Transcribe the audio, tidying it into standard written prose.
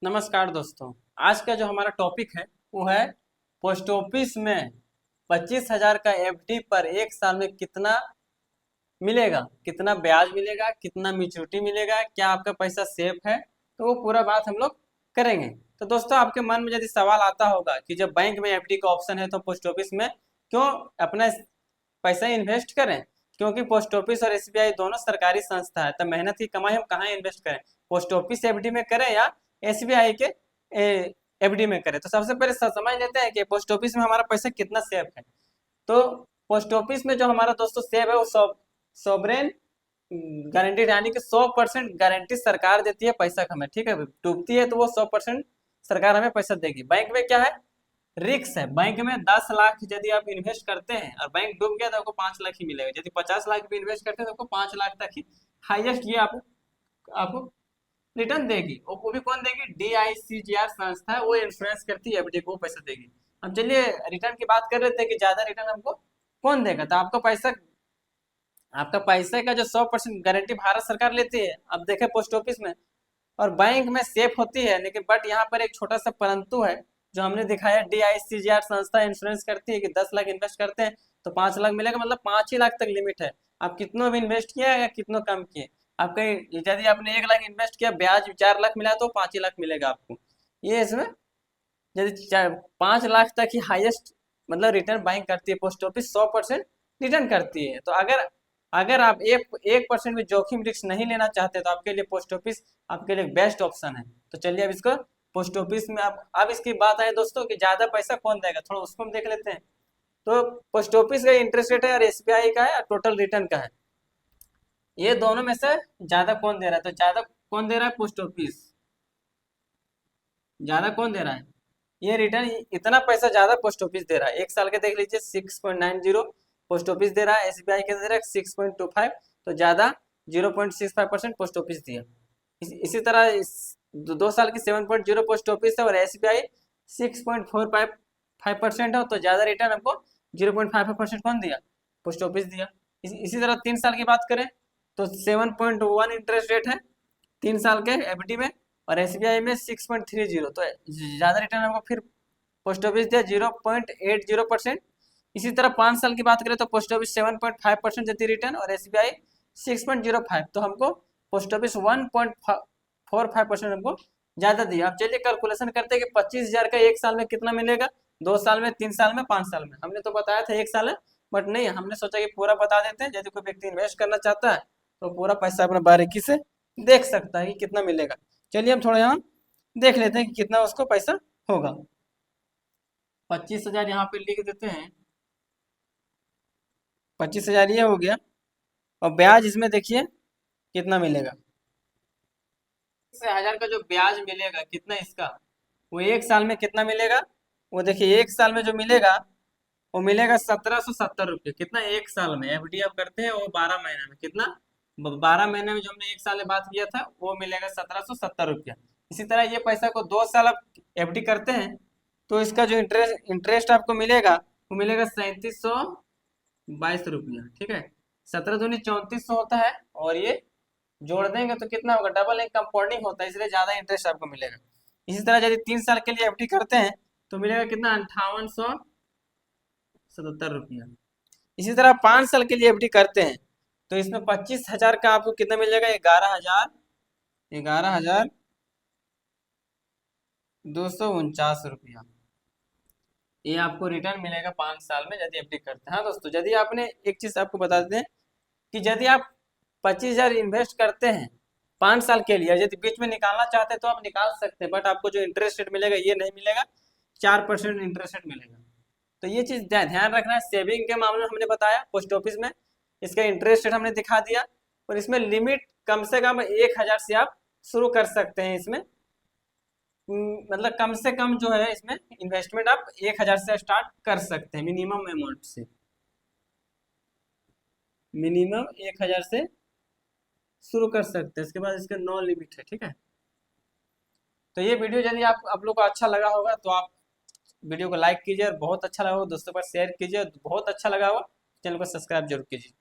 नमस्कार दोस्तों। आज का जो हमारा टॉपिक है वो है पोस्ट ऑफिस में 25,000 का एफडी पर एक साल में कितना मिलेगा, कितना ब्याज मिलेगा, कितना मैच्योरिटी मिलेगा, क्या आपका पैसा सेफ है। तो वो पूरा बात हम लोग करेंगे। तो दोस्तों, आपके मन में यदि सवाल आता होगा कि जब बैंक में एफडी का ऑप्शन है तो पोस्ट ऑफिस में क्यों अपना पैसा इन्वेस्ट करें, क्योंकि पोस्ट ऑफिस और एसबीआई दोनों सरकारी संस्था है। तो मेहनत की कमाई हम कहाँ इन्वेस्ट करें, पोस्ट ऑफिस एफडी में करें या एसबीआई के एफडी में करें। तो सबसे पहले समझ लेते हैं कि पोस्ट ऑफिस में हमारा पैसा कितना सेफ है। तो पोस्ट ऑफिस में जो हमारा दोस्तों सेव है वो सॉवरेन गारंटीड, यानी कि 100% गारंटी सरकार देती है पैसा का हमें। ठीक है, डूबती है तो वो 100% सरकार हमें पैसा देगी। बैंक में क्या है, रिक्स है। बैंक में 10 लाख यदि आप इन्वेस्ट करते हैं और बैंक डूब गया तो आपको 5 लाख ही मिलेगा। यदि 50 लाख भी इन्वेस्ट करते हैं तो आपको 5 लाख तक ही हाईएस्ट ये आपको रिटर्न देगी। और वो भी कौन देगी, DICGR संस्था है, वो इंश्योरेंस करती है एफडी को, पैसा देगी। अब चलिए रिटर्न की बात कर रहे थे कि ज्यादा रिटर्न हमको कौन देगा। तो आपका पैसे का जो 100% गारंटी भारत सरकार लेती है। अब देखे पोस्ट ऑफिस में और बैंक में सेफ होती है, लेकिन बट यहाँ पर एक छोटा सा परंतु है जो हमने दिखाया। DICGR संस्था इंश्योरेंस करती है कि 10 लाख इन्वेस्ट करते हैं तो 5 लाख मिलेगा, मतलब 5 ही लाख तक लिमिट है। आप कितनों भी इन्वेस्ट किया या कितनों कम किए, आपका यदि आपने 1 लाख इन्वेस्ट किया, ब्याज 4 लाख मिला तो 5 ही लाख मिलेगा आपको। ये इसमें यदि 5 लाख तक ही हाईएस्ट मतलब रिटर्न बैंक करती है पोस्ट ऑफिस, 100% रिटर्न करती है। तो अगर अगर आप 1% भी जोखिम रिस्क नहीं लेना चाहते तो आपके लिए पोस्ट ऑफिस आपके लिए बेस्ट ऑप्शन है। तो चलिए अब इसको पोस्ट ऑफिस में अब इसकी बात है दोस्तों कि ज्यादा पैसा कौन देगा, थोड़ा उसको हम देख लेते हैं। तो पोस्ट ऑफिस का इंटरेस्ट रेट है और एसबीआई का है और टोटल रिटर्न का है। ये दोनों में से ज्यादा कौन दे रहा है, तो ज्यादा कौन दे रहा है, पोस्ट ऑफिस। ज्यादा कौन दे रहा है, ये रिटर्न इतना पैसा ज्यादा पोस्ट ऑफिस दे रहा है। एक साल के देख लीजिए 6.90 पोस्ट ऑफिस दे रहा है, एसबीआई के दे रहा है 6.25, तो ज्यादा 0.65% पोस्ट ऑफिस दिया। इसी तरह 2 साल की 7.0 पोस्ट ऑफिस है और एसबीआई 6.45% है, तो ज्यादा रिटर्न हमको 0.55% कौन दिया, पोस्ट ऑफिस दिया। इसी तरह 3 साल की बात करें तो 7.1 इंटरेस्ट रेट है 3 साल के एफडी में, और एसबीआई में 6.30, तो ज्यादा रिटर्न हमको फिर पोस्ट ऑफिस दिया 0.80%। इसी तरह 5 साल की बात करें तो पोस्ट ऑफिस 7.5% देती रिटर्न और एसबीआई 6.05, तो हमको पोस्ट ऑफिस 1.45% हमको ज्यादा दिया। अब चलिए कैलकुलेशन करते हैं कि 25,000 का एक साल में कितना मिलेगा, 2 साल में, 3 साल में, 5 साल में। हमने तो बताया था 1 साल है, बट नहीं, हमने सोचा कि पूरा बता देते हैं। यदि कोई व्यक्ति इन्वेस्ट करना चाहता है तो पूरा पैसा अपना बारीकी से देख सकता है कि कितना मिलेगा। चलिए हम थोड़ा यहाँ देख लेते हैं कि कितना उसको पैसा होगा। 25,000 यहाँ पे लिख देते हैं, 25,000 ये हो गया। और ब्याज इसमें देखिए कितना मिलेगा, 1,000 का जो ब्याज मिलेगा कितना इसका, वो एक साल में कितना मिलेगा, वो देखिए एक साल में जो मिलेगा वो मिलेगा 1,770 रुपये। कितना, एक साल में। एफडी आप करते हैं वो 12 महीने में, कितना, 12 महीने में जो हमने एक साल में बात किया था वो मिलेगा 1,770 रुपया। इसी तरह ये पैसा को 2 साल आप एफडी करते हैं तो इसका जो इंटरेस्ट आपको मिलेगा वो मिलेगा 3,722 रुपया। ठीक है, 17 दूनी 3400 होता है, और ये जोड़ देंगे तो कितना होगा, डबल एक कंपाउंडिंग होता है, इसलिए ज्यादा इंटरेस्ट आपको मिलेगा। इसी तरह यदि 3 साल के लिए एफडी करते हैं तो मिलेगा कितना, 5,877 रुपया। इसी तरह 5 साल के लिए एफडी करते हैं तो इसमें 25,000 का आपको कितना मिलेगा, 11,249 रुपया। ये आपको रिटर्न मिलेगा 5 साल में यदि एफडी करते हैं। हाँ दोस्तों, यदि आपने एक चीज आपको बता देते हैं कि यदि आप 25,000 इन्वेस्ट करते हैं 5 साल के लिए, यदि बीच में निकालना चाहते हैं तो आप निकाल सकते हैं, बट आपको जो इंटरेस्ट रेट मिलेगा ये नहीं मिलेगा, 4% इंटरेस्ट रेट मिलेगा। तो ये चीज ध्यान रखना है। सेविंग के मामले में हमने बताया पोस्ट ऑफिस में इसका इंटरेस्ट रेट हमने दिखा दिया, और इसमें लिमिट कम से कम 1,000 से आप शुरू कर सकते हैं। इसमें मतलब कम से कम जो है इसमें इन्वेस्टमेंट आप 1,000 से स्टार्ट कर सकते हैं, मिनिमम अमाउंट से, मिनिमम 1,000 से शुरू कर सकते हैं। इसके बाद इसका नो लिमिट है। ठीक है, तो ये वीडियो यदि आप लोग को अच्छा लगा होगा तो आप वीडियो को लाइक कीजिए, और बहुत अच्छा लगा होगा दोस्तों पर शेयर कीजिए, बहुत अच्छा लगा होगा चैनल को सब्सक्राइब जरूर कीजिए।